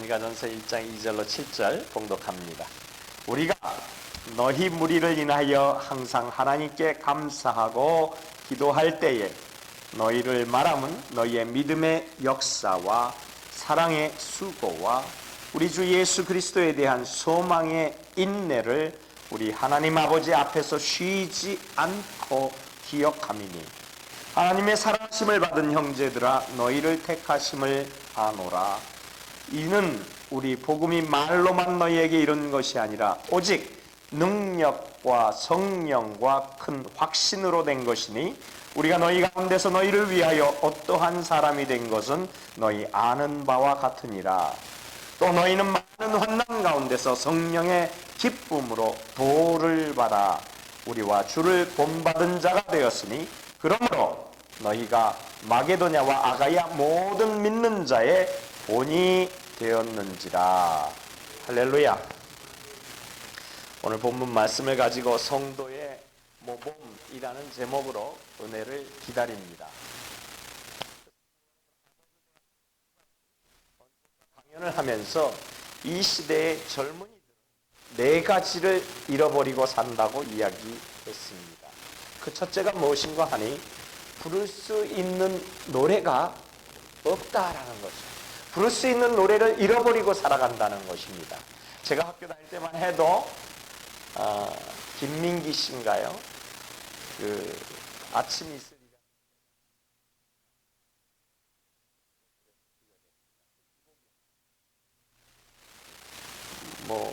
미가전서 1장 2절로 7절 봉독합니다. 우리가 너희 무리를 인하여 항상 하나님께 감사하고 기도할 때에 너희를 말함은 너희의 믿음의 역사와 사랑의 수고와 우리 주 예수 그리스도에 대한 소망의 인내를 우리 하나님 아버지 앞에서 쉬지 않고 기억함이니 하나님의 사랑하심을 받은 형제들아 너희를 택하심을 아노라. 이는 우리 복음이 말로만 너희에게 이른 것이 아니라 오직 능력과 성령과 큰 확신으로 된 것이니 우리가 너희 가운데서 너희를 위하여 어떠한 사람이 된 것은 너희 아는 바와 같으니라. 또 너희는 많은 환난 가운데서 성령의 기쁨으로 도를 받아 우리와 주를 본받은 자가 되었으니 그러므로 너희가 마게도냐와 아가야 모든 믿는 자의 본이 되었는지라. 할렐루야. 오늘 본문 말씀을 가지고 성도의 모범이라는 제목으로 은혜를 기다립니다. 강연을 하면서 이 시대의 젊은이들 네 가지를 잃어버리고 산다고 이야기했습니다. 그 첫째가 무엇인가 하니 부를 수 있는 노래가 없다라는 거죠. 부를 수 있는 노래를 잃어버리고 살아간다는 것입니다. 제가 학교 다닐 때만 해도 김민기 씨인가요? 그 아침 이슬이가 뭐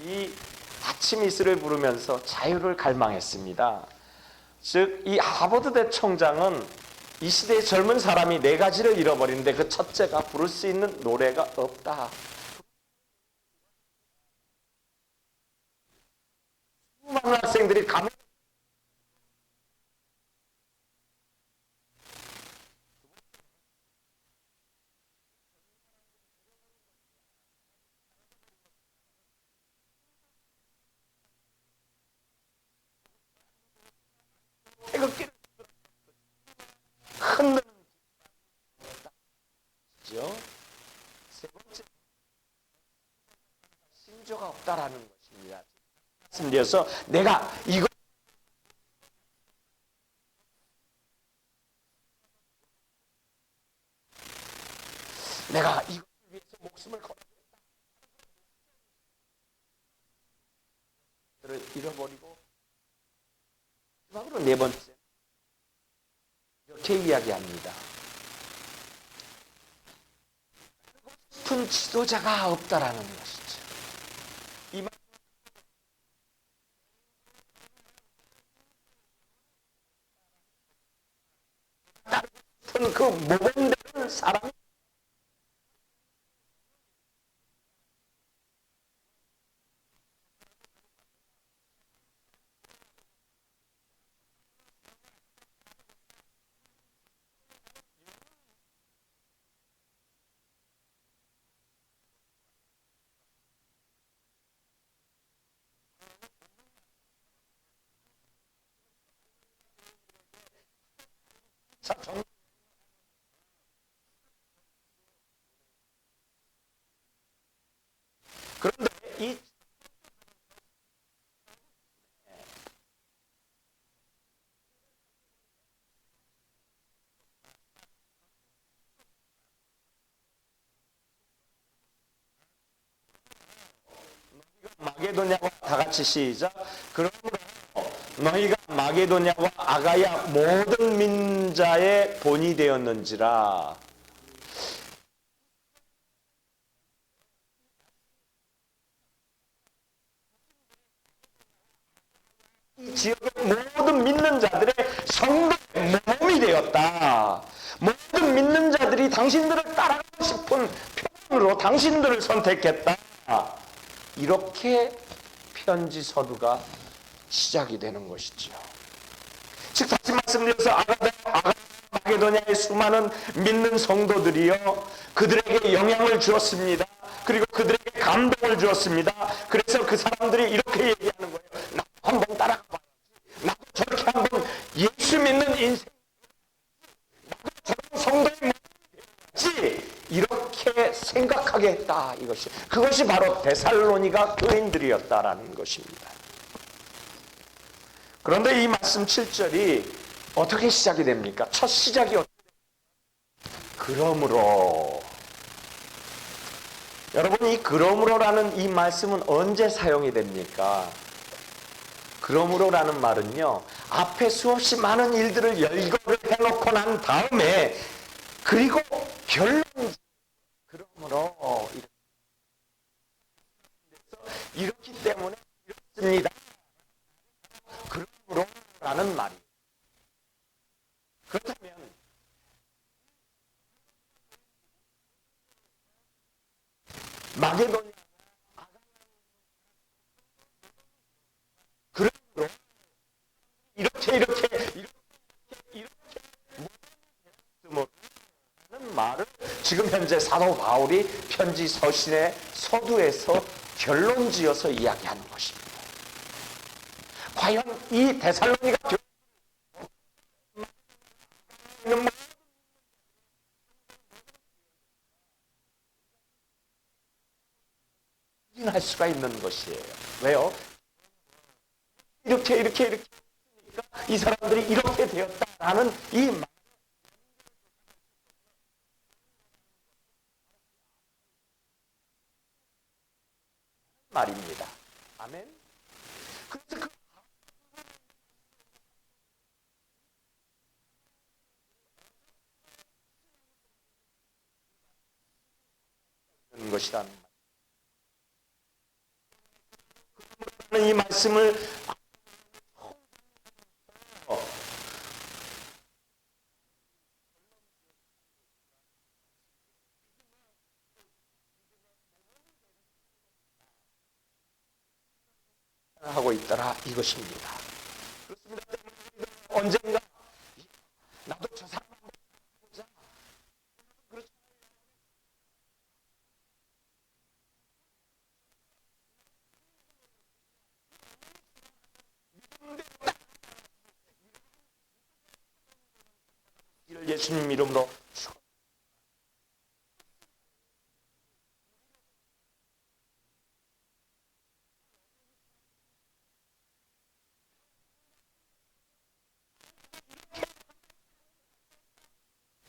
이 아침 이슬을 부르면서 자유를 갈망했습니다. 즉 이 하버드대 총장은 이 시대의 젊은 사람이 네 가지를 잃어버리는데 그 첫째가 부를 수 있는 노래가 없다. 수많은 학생들이 태극기를 흔드는 것이죠. 세 번째, 신조가 없다라는 것입니다. 말씀드려서 내가 이거 위해서 목숨을 걸었다. 잃어버리고 마지막으로 네 번째 이렇게 이야기합니다. 싶은 지도자가 없다라는 것이죠. 이 그 모범되는 사람이 그런데 이 마게도냐와 다 같이 시작. 그러므로 너희가 마게도냐와 아가야 모든 민자의 본이 되었는지라. 이 지역의 모든 믿는 자들의 성도의 몸이 되었다. 모든 믿는 자들이 당신들을 따라가고 싶은 표현으로 당신들을 선택했다. 이렇게 편지 서두가 시작이 되는 것이죠. 즉 다시 말씀드려서 마게도냐의 수많은 믿는 성도들이요 그들에게 영향을 주었습니다. 그리고 그들에게 감동을 주었습니다. 그래서 그 사람들이 이렇게 얘기하는 거예요. 나도 한번 따라가 봐야지. 나도 저렇게 한번 예수 믿는 인생, 나도 저런 성도의 모습이 되어야지. 이렇게 생각하게 했다. 이것이, 그것이 바로 데살로니가 교인들이었다라는 것입니다. 그런데 이 말씀 7절이 어떻게 시작이 됩니까? 첫 시작이 어떻게 됩니까? 그러므로. 여러분, 이 그러므로라는 이 말씀은 언제 사용이 됩니까? 그러므로라는 말은요, 앞에 수없이 많은 일들을 열거를 해놓고 난 다음에, 그리고 결론, 그러므로 이렇기 때문에 이렇습니다. 그러므로라는 말이. 그렇다면 마게도냐, 그러므로 이렇게 하는 말을 지금 현재 사도 바울이 편지 서신의 서두에서 결론지어서 이야기하는 것입니다. 과연 이 데살로니가 할 수가 있는 것이에요. 왜요? 이렇게 했으니까 이 사람들이 이렇게 되었다라는 이 말입니다. 아멘. 그래서 그 것이라는 이 말씀을 하고 있더라 이것입니다. 그렇습니다. 언젠가 나도 저 사람 보자. 그렇죠. 예수님 이름으로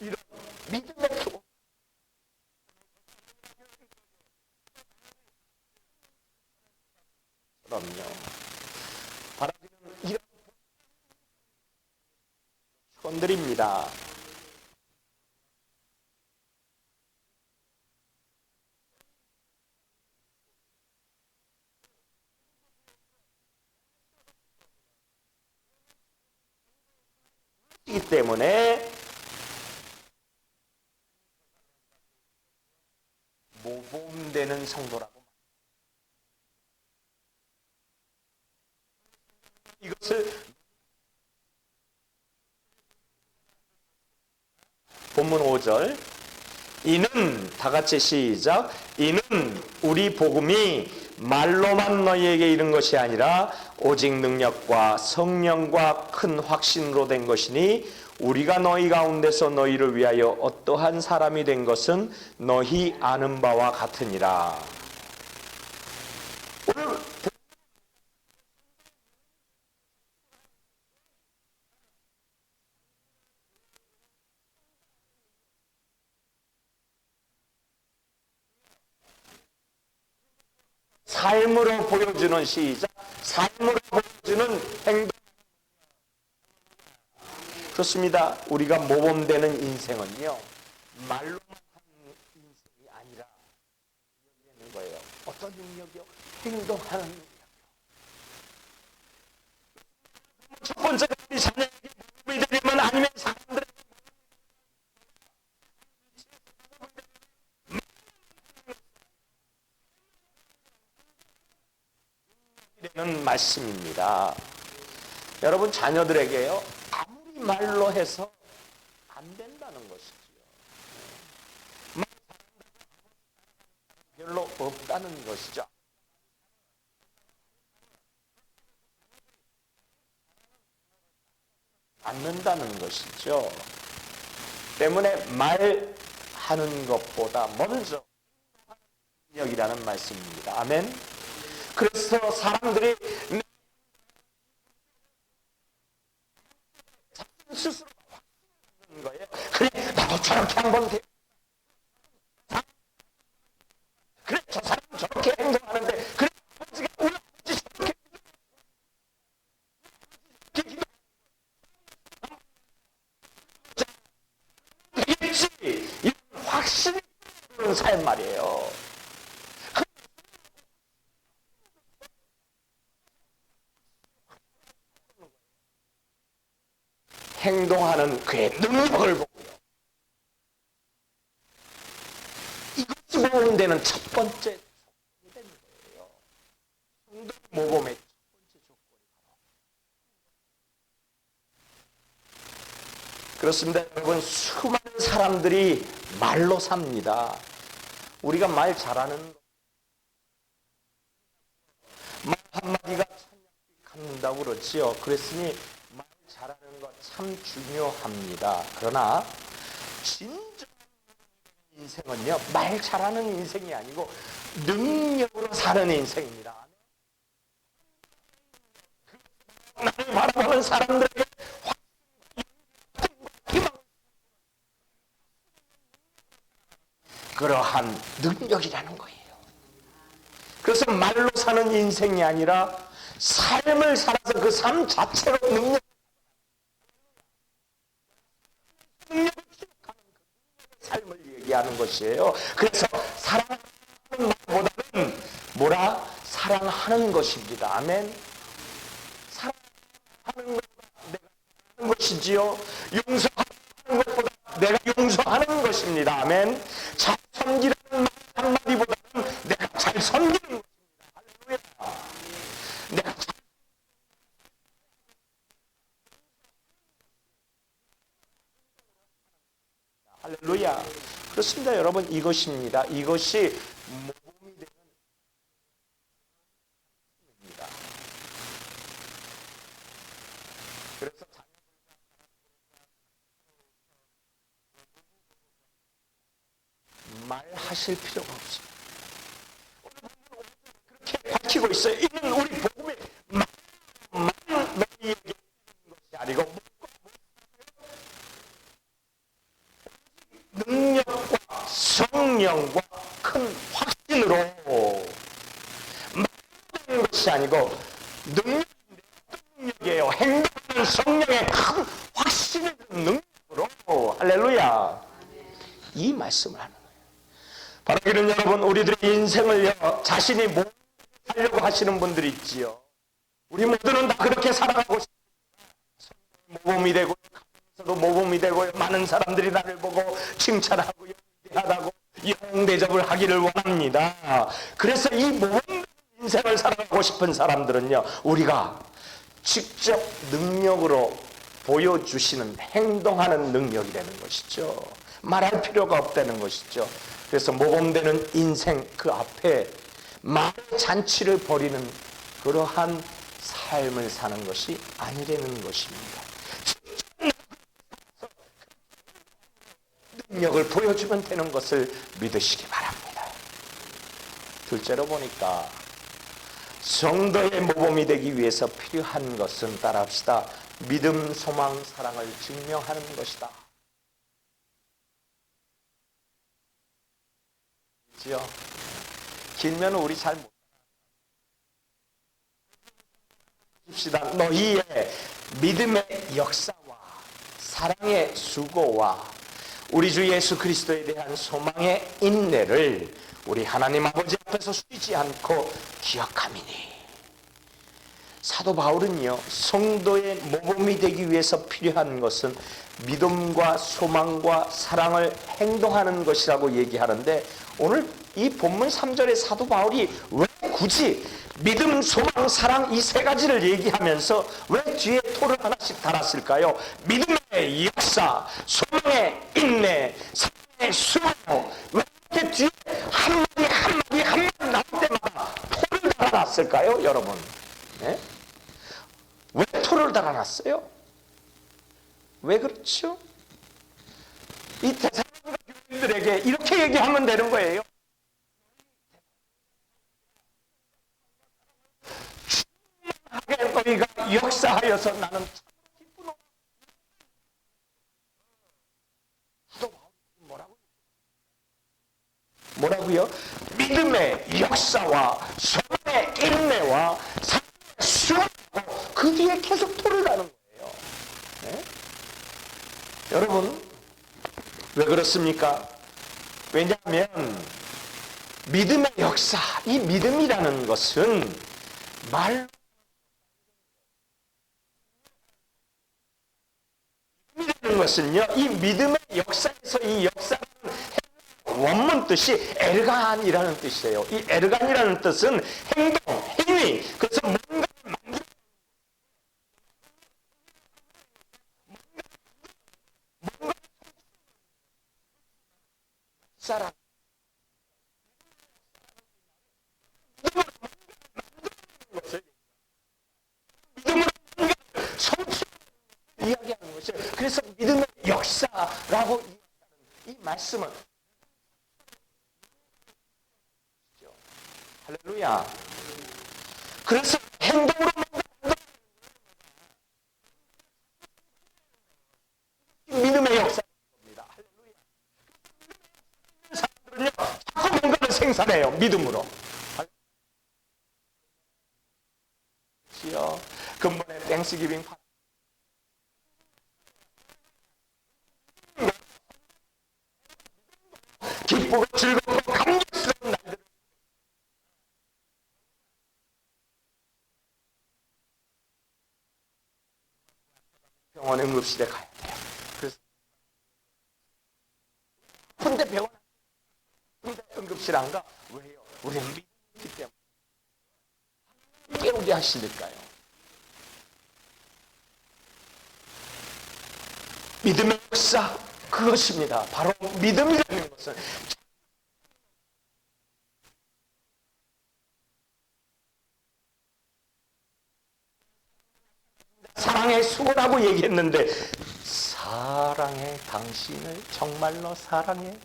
이런 믿음의 표. 그럼요. 바라지는 이런 축원드립니다. 이기 때문에 모범되는 성도라고 이것을 본문 5절 이는 다같이 시작 이는 우리 복음이 말로만 너희에게 이른 것이 아니라 오직 능력과 성령과 큰 확신으로 된 것이니 우리가 너희 가운데서 너희를 위하여 어떠한 사람이 된 것은 너희 아는 바와 같으니라. 오늘 삶으로 보여주는 시작 삶으로 보여주는 행동. 그렇습니다. 우리가 모범되는 인생은요 말로만 하는 인생이 아니라 능력이 거예요. 어떤 능력이요? 행동하는 능력. 첫 번째가 우리 자녀에게 모범이 되려면 아니면 사람들에게 되는 말씀입니다. 여러분 자녀들에게요 아무리 말로 해서 안 된다는 것이지요. 별로 않는다는 것이죠. 않는다는 것이죠. 때문에 말하는 것보다 먼저 능력이라는 말씀입니다. 아멘. 그래서 사람들이 스스로 하는 거예요. 그래, 나도 저렇게 한번 돼. 그래, 저 사람 저렇게 행동하는데, 그래, 아버지가 우리 아버지 저렇게 되겠지. 이런 확신이 드는 삶 말이에요. 행동하는 그의 능력을 보고요. 이것이 모범되는 첫 번째 조건이 되는 거예요. 성도 모범의 첫 번째 조건이 바로. 그렇습니다. 여러분, 수많은 사람들이 말로 삽니다. 우리가 말 잘하는 말 한마디가 천냥빚 갚는다고 그렇지요. 그랬으니 말 잘하는 것 참 중요합니다. 그러나 진정 인생은요, 말 잘하는 인생이 아니고 능력으로 사는 인생입니다. 나를 바라보는 사람들에게 그러한 능력이라는 거예요. 그래서 말로 사는 인생이 아니라 삶을 살아서 그 삶 자체로 능력을 기록하는 그 삶을 얘기하는 것이에요. 그래서 사랑하는 말보다는 뭐라? 사랑하는 것입니다. 아멘. 사랑하는 것보다 내가 하는 것이지요. 용서하는 것보다 내가 용서하는 것입니다. 아멘. 잘 섬기라는 말 한마디보다는 내가 잘 섬기는 것입니다. 할렐루야. 내가 할렐루야. 그렇습니다. 여러분, 이것입니다. 이것이 모범이 되는 입니다. 그래서 말하실 필요가 없습니다. 그렇게 밝히고 있어요. 이는 우리 복음의 너희에게 것이 아니고 능력과 성령과 큰 확신으로 말하는 것이 아니고 능력이에요. 행동하는 성령의 큰 확신을 능력으로. 할렐루야. 이 말씀을 하는 거예요. 바로 이런 여러분, 우리들의 인생을요, 자신이 못 살려고 하시는 분들이 있지요. 우리 모두는 다 그렇게 살아가고 싶습니다. 모범이 되고 도 모범이 되고 많은 사람들이 나를 보고 칭찬하고 영대하다고 영대접을 하기를 원합니다. 그래서 이 모범 인생을 살아가고 싶은 사람들은요, 우리가 직접 능력으로 보여주시는 행동하는 능력이 되는 것이죠. 말할 필요가 없다는 것이죠. 그래서 모범되는 인생 그 앞에 말의 잔치를 벌이는 그러한 삶을 사는 것이 아니라는 것입니다. 능력을 보여주면 되는 것을 믿으시기 바랍니다. 둘째로 보니까 성도의 모범이 되기 위해서 필요한 것은, 따라합시다, 믿음, 소망, 사랑을 증명하는 것이다. 그렇죠? 길면 우리 잘 못 봅시다. 너희의 믿음의 역사와 사랑의 수고와 우리 주 예수 그리스도에 대한 소망의 인내를 우리 하나님 아버지 앞에서 쉬지 않고 기억함이니. 사도 바울은요, 성도의 모범이 되기 위해서 필요한 것은 믿음과 소망과 사랑을 행동하는 것이라고 얘기하는데, 오늘 이 본문 3절에 사도 바울이 왜 굳이 믿음, 소망, 사랑 이 세 가지를 얘기하면서 왜 뒤에 토를 하나씩 달았을까요? 믿음의 역사, 소망의 인내, 사랑의 수고, 왜 이렇게 뒤에 한마디 나눠 달아놨을까요, 여러분? 네? 왜 토를 달아놨어요? 왜 그렇죠? 이 데살로니가 교인들에게 이렇게 얘기하면 되는 거예요. 충만하게 너희가 역사하여서 나는 참 기쁘노라. 뭐라고요? 믿음의 역사와 소망의 인내와 삶의 수고하고 그 뒤에 계속 토를 다는 거예요. 네? 여러분 왜 그렇습니까? 왜냐하면 믿음의 역사, 이 믿음이라는 것은 말로 믿음이라는 것은요, 이 믿음의 역사에서 이 역사는 원문 뜻이 에르간이라는 뜻이에요. 이 에르간이라는 뜻은 행동, 행위. 그래서 뭔가를 만드는 뭔가 사람 믿음으로 뭔가를 성취 이야기하는 것이에요. 그래서 믿음의 역사라고 이 말씀은 할렐루야. 그래서 행동으로 믿음의 역사입니다. 할렐루야. 사람들은요, 자꾸 뭔가를 생산해요. 믿음으로. 근본에 땡스기빙 기쁘고 즐겁고 감격스러운 날들. 병원 응급실에 가야 돼요. 그래서 근데 병원 근데 응급실 안 가? 왜요? 우리는 믿기 때문에. 깨우게 하시니까요. 믿음의 역사 그것입니다. 바로 믿음이라는 것은 사랑의 수고라고 얘기했는데 사랑해 당신을 정말로 사랑해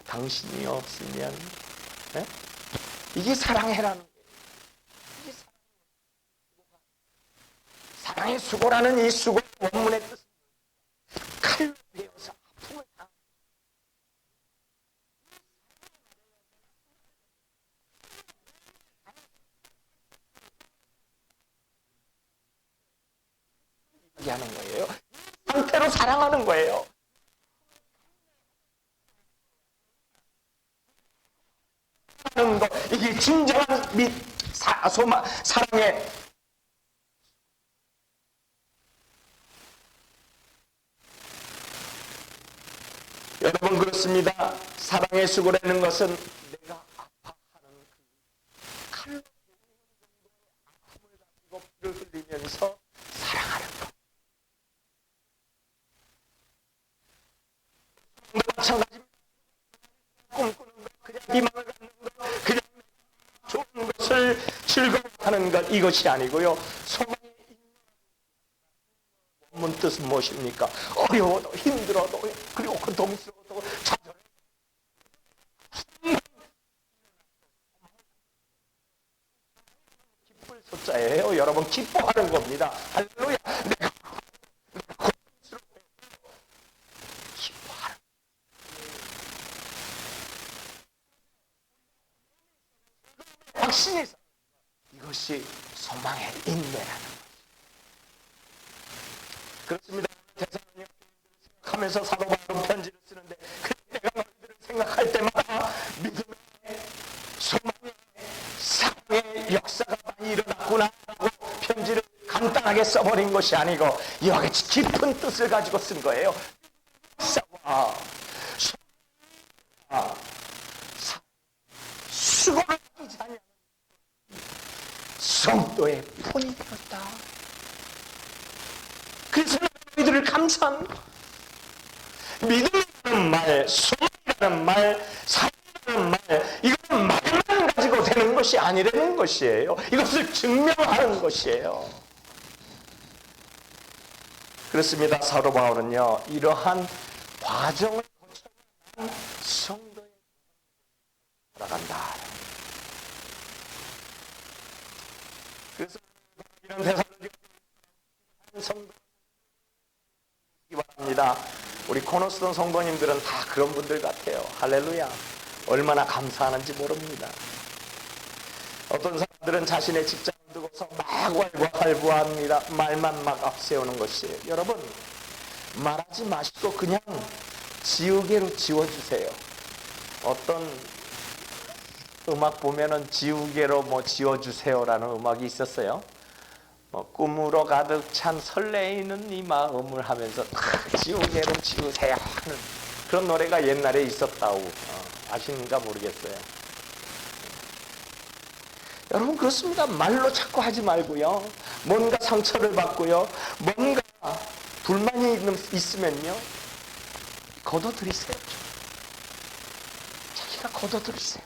당신이 없으면 에? 이게 사랑해라는 거예요. 이게 사랑의 수고라는 이 수고 원문의 뜻은 칼로 베어서 아픔을 당하는 하는 거예요. 상태로 사랑하는 거예요. 하는 거 이게 진정한 사랑의 여러분 그렇습니다. 사랑의 수고라는 것은 내가 아파하는 그 칼로 아픔을 가지고 피를 흘리면서 사랑하는 것. 마찬가지입니다. 꿈꾸는 것, 그냥 희망을 갖는 것, 그냥 좋은 것을 즐거워하는 것 이것이 아니고요. 소망이 있는 원문 뜻은 무엇입니까? 어려워도 힘들어도 그리고 고통스러워도 좌절해도 기쁠 숫자예요. 여러분 기뻐하는 겁니다. 할렐루야. 내가 고통스러워도 기뻐하는 확신이 있어. 이것이 소망의 인내라는 것. 그렇습니다. 대사님 생각하면서 사도 바울은 편지를 쓰는데 그때가 너희들을 생각할 때마다 믿음의 소망의 사랑의 역사가 많이 일어났구나라고 편지를 간단하게 써버린 것이 아니고 이와 같이 깊은 뜻을 가지고 쓴 거예요. 역사와 수고를 하지 않는 성도의 본이 되었다. 그래서 너희들을 감사한 믿음이라는 말, 소망이라는 말, 사랑이라는 말 이거는 말만 가지고 되는 것이 아니라는 것이에요. 이것을 증명하는 것이에요. 그렇습니다. 사도 바울은요, 이러한 과정을 거쳐간 성도에 살아간다. 그래서 이런 대사들이 성도 바랍니다. 우리 코너스톤 성도님들은 다 그런 분들 같아요. 할렐루야. 얼마나 감사하는지 모릅니다. 어떤 사람들은 자신의 직장을 두고서 막 왈가왈부합니다. 말만 막 앞세우는 것이에요. 여러분, 말하지 마시고 그냥 지우개로 지워주세요. 어떤 음악 보면은 지우개로 뭐 지워주세요라는 음악이 있었어요. 꿈으로 가득 찬 설레이는 이 마음을 하면서 지우개로 지우세요 하는 그런 노래가 옛날에 있었다고 아시는가 모르겠어요. 여러분, 그렇습니다. 말로 자꾸 하지 말고요, 뭔가 상처를 받고요, 뭔가 불만이 있으면요, 걷어들이세요. 자기가 걷어들이세요.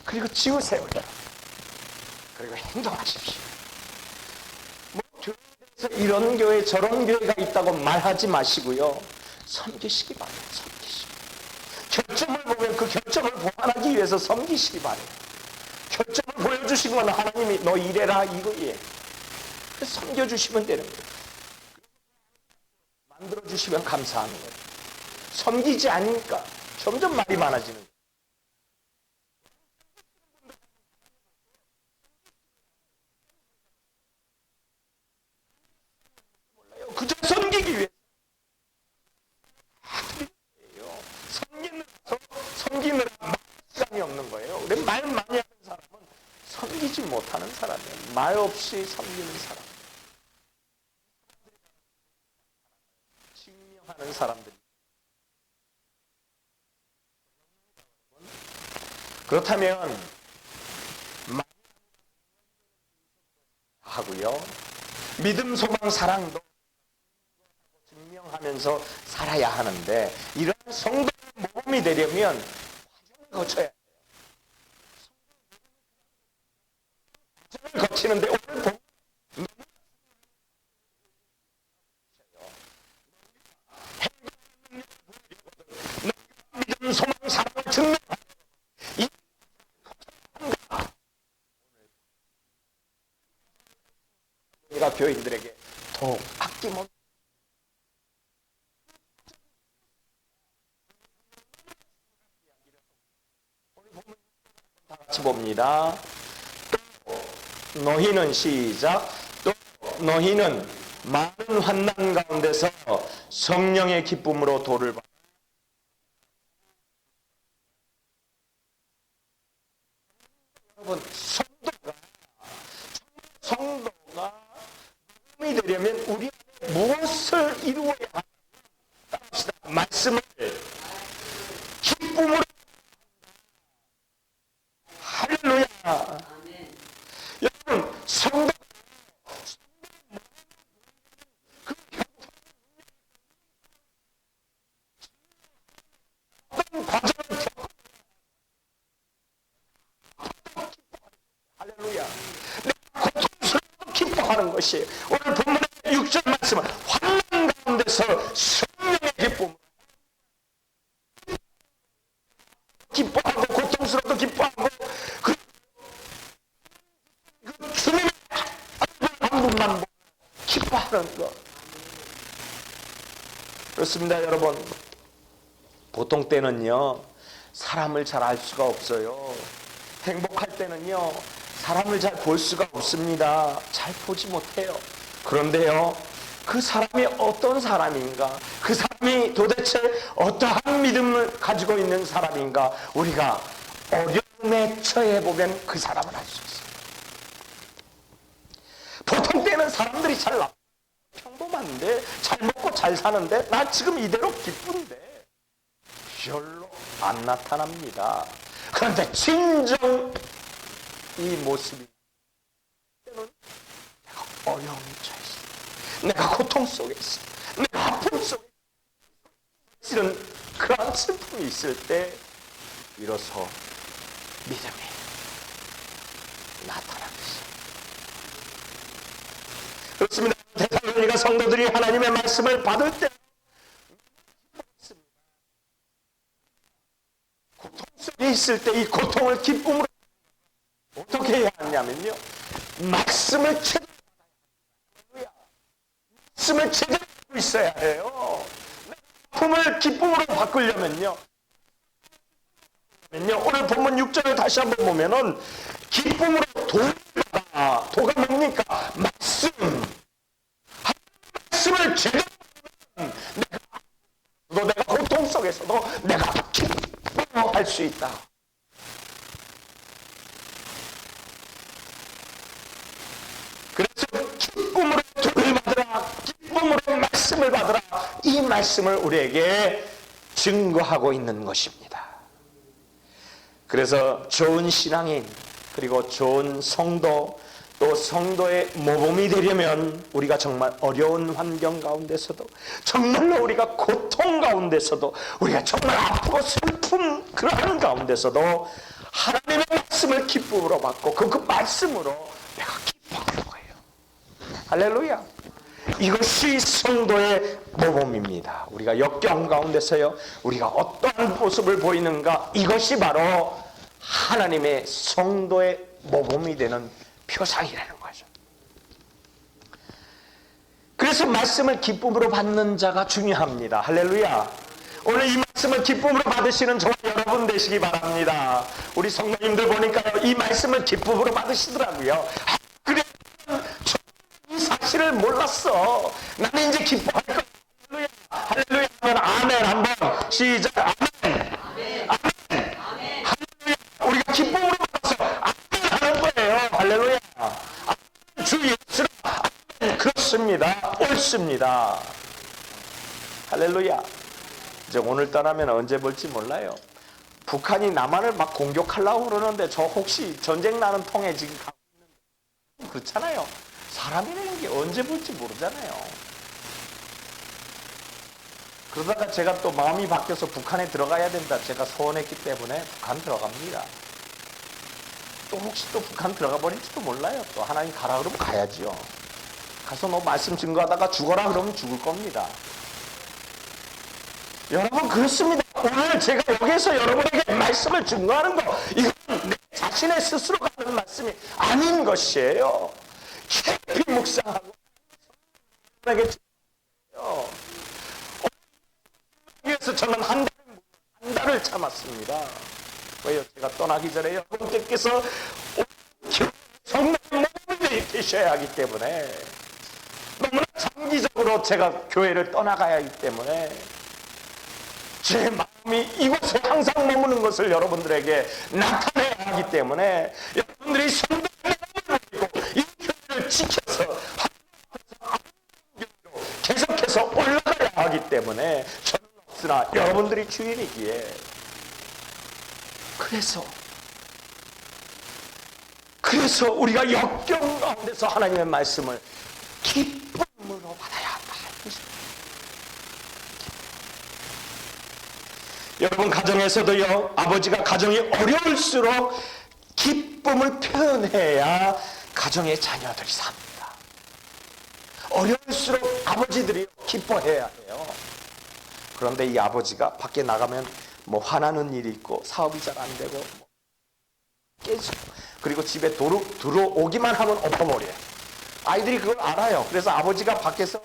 그리고 지우세요. 그리고 행동하십시오. 교회에서 이런 교회 저런 교회가 있다고 말하지 마시고요, 섬기시기 바래요. 섬기시기. 결점을 보면 그 결점을 보완하기 위해서 섬기시기 바래요. 결점을 보여주시면 하나님이 너 이래라 이거예요. 그래서 섬겨주시면 되는 거예요. 만들어주시면 감사하는 거예요. 섬기지 않으니까 점점 말이 많아지는 거예요. 그저 섬기기 위해 섬기느라 시간이 없는 거예요. 그래 말 많이 하는 사람은 섬기지 못하는 사람이에요. 말 없이 섬기는 사람, 증명하는 사람들이. 그렇다면 하고요, 믿음, 소망, 사랑도 증명하면서 살아야 하는데, 이런 성도의 모범이 되려면 과정을 거쳐야 해요. 과정을 거치는데 오늘 보면 믿음, 소망, 사랑을 증명하는 우리가 교인들에게 더욱 아낌없이 다 같이 봅니다. 또 너희는 시작. 또 너희는 많은 환난 가운데서 성령의 기쁨으로 도를 받아. 여러분, 성도가 도움이 되려면 우리 무엇을 이루어야 합니까? 말씀을 기쁨으로. 할렐루야. 여러분, 성도 어떤 과정을 겪고, 할렐루야, 내가 고통스럽고 기뻐하는 것이 오늘 본문의 6절 말씀은 환난 가운데서 성령의 기쁨, 기뻐하고 고통스럽고 기뻐하고 그 주님의 한 분만 보고 기뻐하는 것. 그렇습니다. 여러분, 보통 때는요 사람을 잘 알 수가 없어요. 행복할 때는요 사람을 잘 볼 수가 없습니다. 잘 보지 못해요. 그런데요, 그 사람이 어떤 사람인가, 그 사람이 도대체 어떠한 믿음을 가지고 있는 사람인가, 우리가 어려움에 처해 보면 그 사람을 알 수 있어요. 보통 때는 사람들이 잘 평범한데, 잘 먹고 잘 사는데, 나 지금 이대로 기쁜데 별로 안 나타납니다. 그런데 진정 이 모습이 때는 내가 어려움에 처해 있어, 내가 고통 속에 있어, 내가 아픔 속에 있어, 이런 그러한 슬픔이 있을 때 비로소 믿음이 나타나겠어요. 그렇습니다. 데살로니가 성도들이 하나님의 말씀을 받을 때 고통 속에 있을 때 이 고통을 기쁨으로 어떻게 해야 하냐면요, 말씀을 제대로 하고 있어야 해요. 아픔을 기쁨으로 바꾸려면요, 오늘 본문 6절을 다시 한번 보면은 기쁨으로 도를 받아. 도가 뭡니까? 말씀을 제대로 하면 내가 고통 속에서도 내가 기뻐할 수 있다. 그래서 기쁨으로 도를 받으라, 기쁨으로 말씀을 받으라, 이 말씀을 우리에게 증거하고 있는 것입니다. 그래서 좋은 신앙인, 그리고 좋은 성도, 또 성도의 모범이 되려면 우리가 정말 어려운 환경 가운데서도, 정말로 우리가 고통 가운데서도, 우리가 정말 아프고 슬픈 그러한 가운데서도 하나님의 말씀을 기쁨으로 받고 그 말씀으로 내가 기뻐하는 거예요. 할렐루야. 이것이 성도의 모범입니다. 우리가 역경 가운데서요, 우리가 어떠한 모습을 보이는가, 이것이 바로 하나님의 성도의 모범이 되는 표상이라는 거죠. 그래서 말씀을 기쁨으로 받는 자가 중요합니다. 할렐루야. 오늘 이 말씀을 기쁨으로 받으시는 저와 여러분 되시기 바랍니다. 우리 성도님들 보니까요, 이 말씀을 기쁨으로 받으시더라고요. 그래, 이 사실을 몰랐어. 나는 이제 기뻐할 거야. 할렐루야. 할렐루야 하면 아멘. 한번 시작. 아멘. 아멘. 할렐루야. 우리가 기쁨으로 받아서 아멘 하는 거예요. 할렐루야. 주 예수로 아멘. 그렇습니다. 옳습니다. 할렐루야. 이제 오늘 떠나면 언제 볼지 몰라요. 북한이 남한을 막 공격하려고 그러는데 저 혹시 전쟁 나는 통에 지금 가고 있는, 그렇잖아요. 사람이라는 게 언제 볼지 모르잖아요. 그러다가 제가 또 마음이 바뀌어서 북한에 들어가야 된다 제가 소원했기 때문에 북한 들어갑니다. 또 혹시 또 북한 들어가 버릴지도 몰라요. 또 하나님 가라 그러면 가야지요. 가서 너 말씀 증거하다가 죽어라 그러면 죽을 겁니다. 여러분, 그렇습니다. 오늘 제가 여기서 여러분에게 말씀을 증거하는 거, 이건 내 자신의 스스로가 하는 말씀이 아닌 것이에요. 깊이 묵상하고 여러분에게 증거해요. 위해서 저는 한 달을 참았습니다. 왜요? 제가 떠나기 전에 여러분께서 성령 몸이 계셔야 하기 때문에, 너무나 장기적으로 제가 교회를 떠나가야 하기 때문에, 제 마음이 이곳에 항상 머무는 것을 여러분들에게 나타내야 하기 때문에, 여러분들이 성령의 몸을 보이고 이 교회를 지켜서 계속해서 올라가야 하기 때문에, 저는 없으나 여러분들이 주인이기에, 그래서 우리가 역경 가운데서 하나님의 말씀을 기쁨으로 받아야 한다. 여러분 가정에서도요, 아버지가 가정이 어려울수록 기쁨을 표현해야 가정의 자녀들이 삽니다. 어려울수록 아버지들이 기뻐해야 해요. 그런데 이 아버지가 밖에 나가면 뭐 화나는 일이 있고 사업이 잘 안 되고 깨지고, 그리고 집에 들어오기만 하면 엎어버려요. 아이들이 그걸 알아요. 그래서 아버지가 밖에서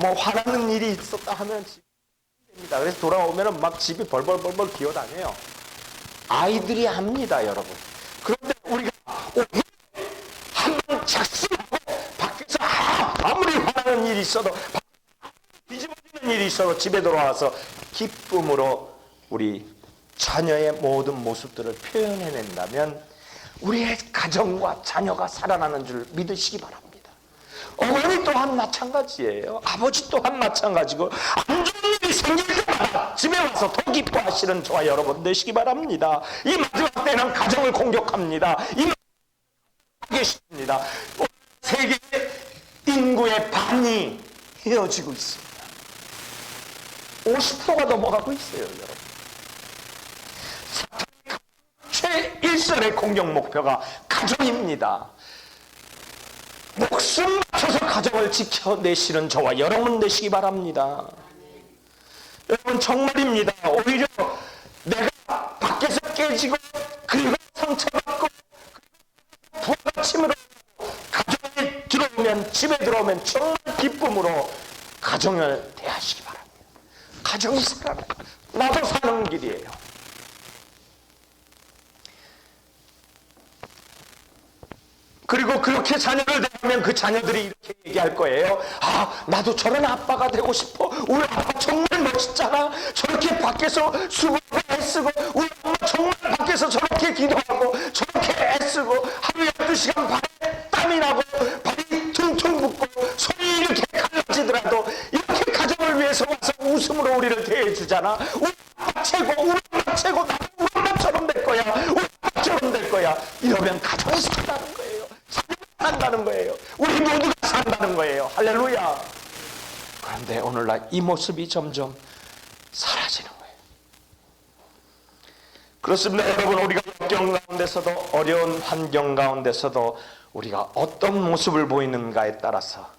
뭐 화나는 일이 있었다 하면 됩니다. 그래서 돌아오면 막 집이 벌벌벌벌 기어다녀요. 아이들이 압니다, 여러분. 그런데 우리가 한번 작심하고 밖에서 아무리 화나는 일이 있어도, 뒤집어지는 일이 있어도 집에 돌아와서 기쁨으로 우리 자녀의 모든 모습들을 표현해낸다면 우리의 가정과 자녀가 살아나는 줄 믿으시기 바랍니다. 어머니 또한 마찬가지예요. 아버지 또한 마찬가지고, 안 좋은 일이 생길 때마다 집에 와서 더 기뻐하시는 저와 여러분 되시기 바랍니다. 이 마지막 때는 가정을 공격합니다. 이 계십니다. 세계 인구의 반이 헤어지고 있습니다. 50%가 넘어가고 있어요, 여러분. 최일선의 공격 목표가 가정입니다. 목숨 바쳐서 가정을 지켜내시는 저와 여러분 되시기 바랍니다. 여러분 정말입니다. 오히려 내가 밖에서 깨지고 그리고 상처받고 부가침으로 가정에 들어오면, 집에 들어오면 정말 기쁨으로 가정을 대하시기 바랍니다. 가정이 살아나요. 나도 사는 길이에요. 그리고 그렇게 자녀를 대하면 그 자녀들이 이렇게 얘기할 거예요. 아, 나도 저런 아빠가 되고 싶어. 우리 아빠 정말 멋있잖아. 저렇게 밖에서 수고하고 애쓰고, 우리 엄마 정말 밖에서 저렇게 기도하고 저렇게 애쓰고 하루 12시간 발에 땀이 나고 발이 퉁퉁 붓고 손이 이렇게 갈라지더라도 이렇게 가정을 위해서 와서 웃음으로 우리를 대해주잖아. 우리 아빠 최고, 우리 엄마 최고, 나도 우리 엄마처럼 될 거야. 우리 아빠처럼 될 거야. 이러면 가정이 산다는 거예요. 산다는 거예요. 우리 모두가 산다는 거예요. 할렐루야. 그런데 오늘날 이 모습이 점점 사라지는 거예요. 그렇습니다. 여러분, 우리가 역경 가운데서도, 어려운 환경 가운데서도 우리가 어떤 모습을 보이는가에 따라서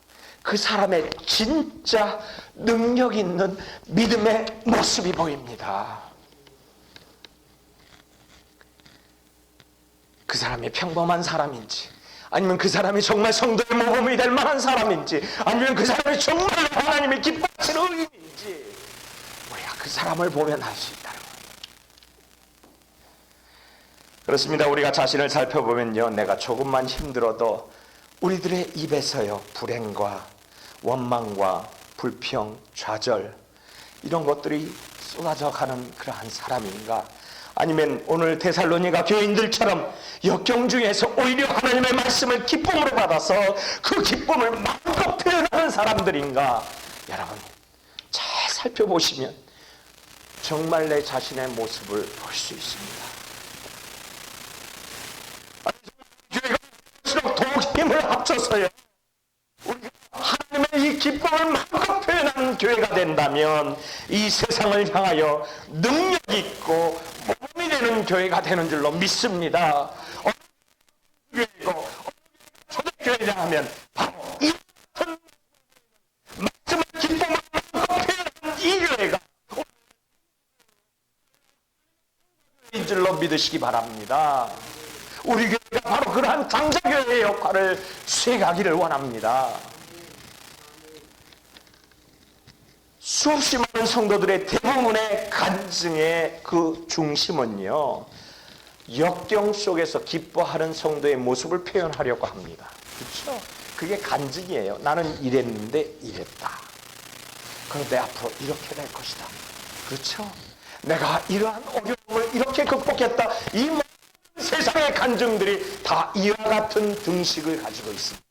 그 사람의 진짜 능력 있는 믿음의 모습이 보입니다. 그 사람이 평범한 사람인지, 아니면 그 사람이 정말 성도의 모범이 될 만한 사람인지, 아니면 그 사람이 정말 하나님의 기뻐하시는 의인인지 우리가 그 사람을 보면 알 수 있다는 겁니다. 그렇습니다. 우리가 자신을 살펴보면요, 내가 조금만 힘들어도 우리들의 입에서요, 불행과 원망과 불평, 좌절, 이런 것들이 쏟아져 가는 그러한 사람인가? 아니면 오늘 데살로니가 교인들처럼 역경 중에서 오히려 하나님의 말씀을 기쁨으로 받아서 그 기쁨을 마음껏 표현하는 사람들인가? 여러분 잘 살펴보시면 정말 내 자신의 모습을 볼 수 있습니다. 교회가 갈수록 더욱 힘을 합쳐서요, 우리가 하나님의 이 기쁨을 마음껏 표현하는 교회가 된다면 이 세상을 향하여 능력 있고 몸이 되는 교회가 되는 줄로 믿습니다. 교회고 초대교회냐 하면 바로 이 말씀을 기쁨을 마음껏 표현하는 이 교회가 인 줄로 믿으시기 바랍니다. 우리 교회가 바로 그러한 장자교회의 역할을 수행하기를 원합니다. 수없이 많은 성도들의 대부분의 간증의 그 중심은요, 역경 속에서 기뻐하는 성도의 모습을 표현하려고 합니다. 그렇죠? 그게 간증이에요. 나는 이랬는데 이랬다. 그런데 앞으로 이렇게 될 것이다. 그렇죠? 내가 이러한 어려움을 이렇게 극복했다. 이 모든 세상의 간증들이 다 이와 같은 등식을 가지고 있습니다.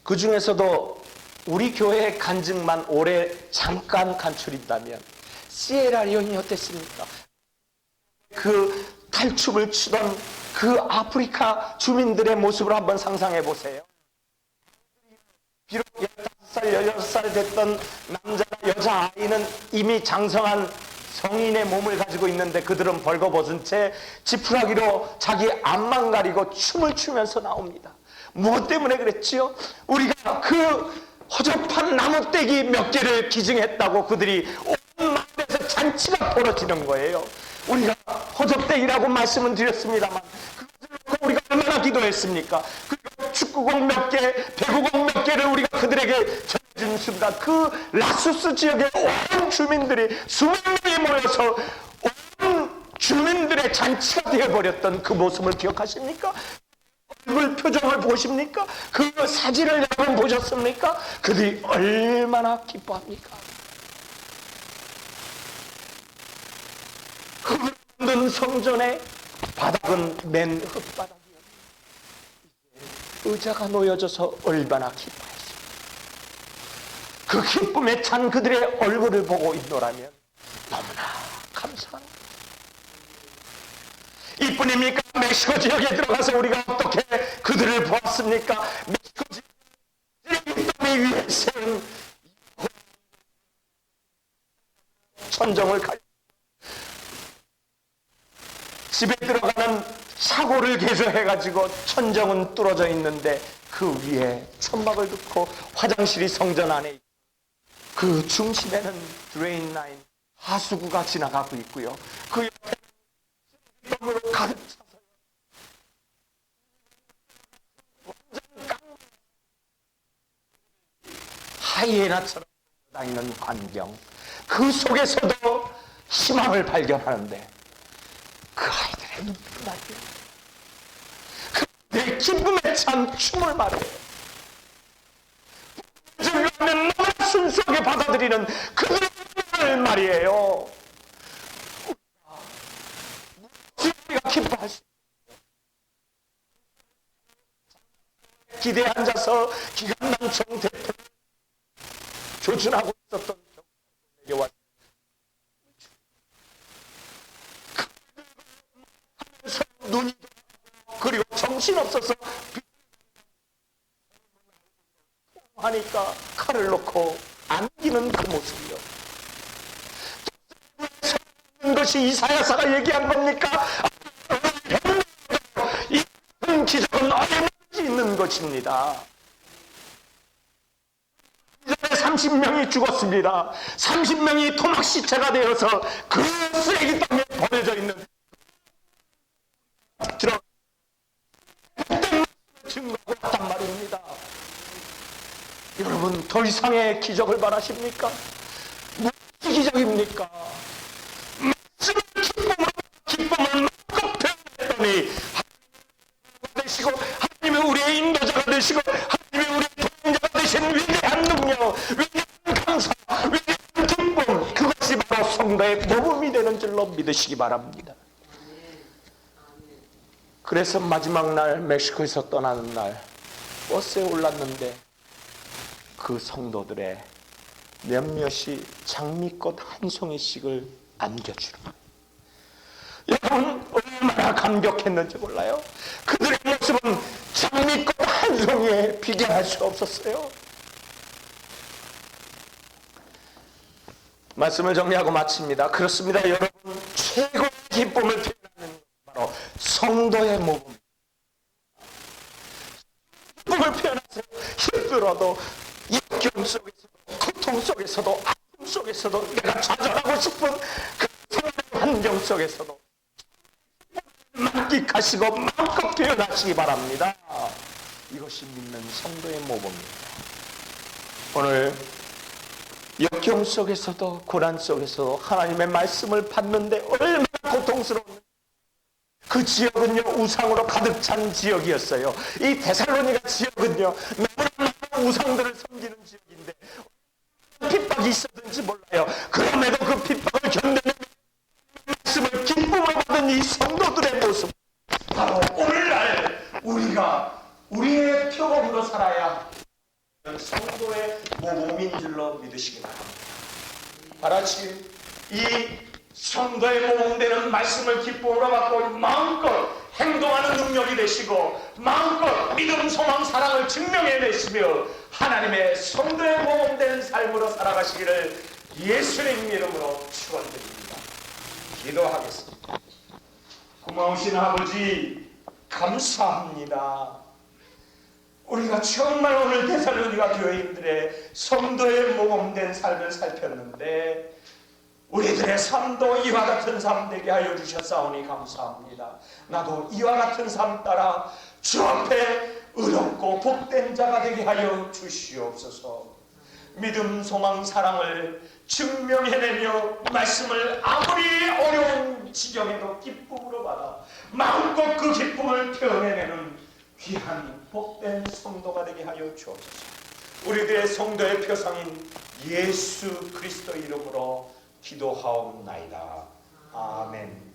그 중에서도 우리 교회의 간증만 올해 잠깐 간추린다면 시에라리온이 어땠습니까? 그 탈춤을 추던 그 아프리카 주민들의 모습을 한번 상상해 보세요. 비록 15살, 16살 됐던 남자나 여자아이는 이미 장성한 성인의 몸을 가지고 있는데 그들은 벌거벗은 채 지푸라기로 자기 앞만 가리고 춤을 추면서 나옵니다. 무엇 때문에 그랬지요? 우리가 그 허접한 나무떼기 몇 개를 기증했다고 그들이 온 마을에서 잔치가 벌어지는 거예요. 우리가 허접떼기라고 말씀은 드렸습니다만 그것을 놓고 우리가 얼마나 기도했습니까? 그리고 축구공 몇 개, 배구공 몇 개를 우리가 그들에게 전해준 순간 그 라수스 지역의 온 주민들이 수만 명이 모여서 온 주민들의 잔치가 되어버렸던 그 모습을 기억하십니까? 얼굴 표정을 보십니까? 그 사진을 여러분 보셨습니까? 그들이 얼마나 기뻐합니까? 흙을 만든 성전의 바닥은 맨 흙바닥이었는데 의자가 놓여져서 얼마나 기뻐했습니까? 그 기쁨에 찬 그들의 얼굴을 보고 있노라면 너무나 감사합니다. 이뿐입니까? 멕시코 지역에 들어가서 우리가 어떻게 그들을 보았습니까? 멕시코 지역의 땅 위에 세운 천정을 집에 들어가는 사고를 개조해가지고 천정은 뚫어져 있는데 그 위에 천막을 넣고 화장실이 성전 안에 있고 그 중심에는 드레인 라인 하수구가 지나가고 있고요. 그 옆에 땀으로 가득 차서 완전 깡 하이에나처럼 다니는 환경, 그 속에서도 희망을 발견하는데 그 아이들의 눈빛 말이에요. 내 기쁨에 찬 춤을 말해요. 하면 너무나 순수하게 받아들이는 그들의 눈을 말이에요. 우리가 기뻐할 수 있어요. 기대에 앉아서 기관단총 대표를 조준하고 있었던 경찰에게 왔어요. 눈이 그리고 정신없어서 하니까 칼을 놓고 안기는 그 모습이요. 것이 이사야서가 얘기한 겁니까? 이 기적은 어디든지 있는 것입니다. 이전에 30명이 죽었습니다. 30명이 토막 시체가 되어서 그 쓰레기통에 버려져 있는 증거가 왔단 말입니다. 여러분, 더 이상의 기적을 바라십니까? 무슨 기적입니까? 말씀을 기쁨을 마음껏 표현했더니 하나님이 되시고 하나님이 우리의 인도자가 되시고 하나님이 우리의 도움자가 되신 위대한 능력, 위대한 감사, 위대한 기쁨, 그것이 바로 성도의 모범이 되는 줄로 믿으시기 바랍니다. 그래서 마지막 날 멕시코에서 떠나는 날 버스에 올랐는데 그 성도들의 몇몇이 장미꽃 한 송이씩을 안겨주는 거예요. 여러분 얼마나 감격했는지 몰라요? 그들의 모습은 장미꽃 한 송이에 비교할 수 없었어요. 말씀을 정리하고 마칩니다. 그렇습니다. 여러분, 최고의 기쁨을 표현하는 바로 성도의 모범. 기쁨을 표현하세요. 힘들어도 역경 속에서도 고통 속에서도 아픔 속에서도 내가 좌절하고 싶은 그 환경 속에서도 만끽하시고 마음껏 표현하시기 바랍니다. 이것이 믿는 성도의 모범입니다. 오늘 역경 속에서도 고난 속에서도 하나님의 말씀을 받는데 얼마나 고통스러운 그 지역은요 우상으로 가득 찬 지역이었어요. 이 데살로니가 지역은요 너무나 많은 우상들을 섬기는 지역인데 핍박이 있었는지 몰라요. 그럼에도 그 핍박을 견뎌내는 말씀을 기쁨으로 받은 이 성도들의 모습, 바로 오늘날 우리가 우리의 표범으로 살아야 성도의 모범인 줄로 믿으시기 바랍니다. 바라지 이 성도의 모범되는 말씀을 기쁨으로 받고 마음껏 행동하는 능력이 되시고 마음껏 믿음, 소망, 사랑을 증명해내시며 하나님의 성도의 모범되는 삶으로 살아가시기를 예수님 이름으로 축원드립니다. 기도하겠습니다. 고마우신 아버지 감사합니다. 우리가 정말 오늘 데살로니가 교회인들의 성도의 모범된 삶을 살폈는데 우리들의 삶도 이와 같은 삶 되게 하여 주셨사오니 감사합니다. 나도 이와 같은 삶 따라 주 앞에 의롭고 복된 자가 되게 하여 주시옵소서. 믿음, 소망, 사랑을 증명해내며 말씀을 아무리 어려운 지경에도 기쁨으로 받아 마음껏 그 기쁨을 표현해내는 귀한 복된 성도가 되게 하여 주옵소서. 우리들의 성도의 표상인 예수 그리스도 이름으로 기도하옵나이다. 아멘.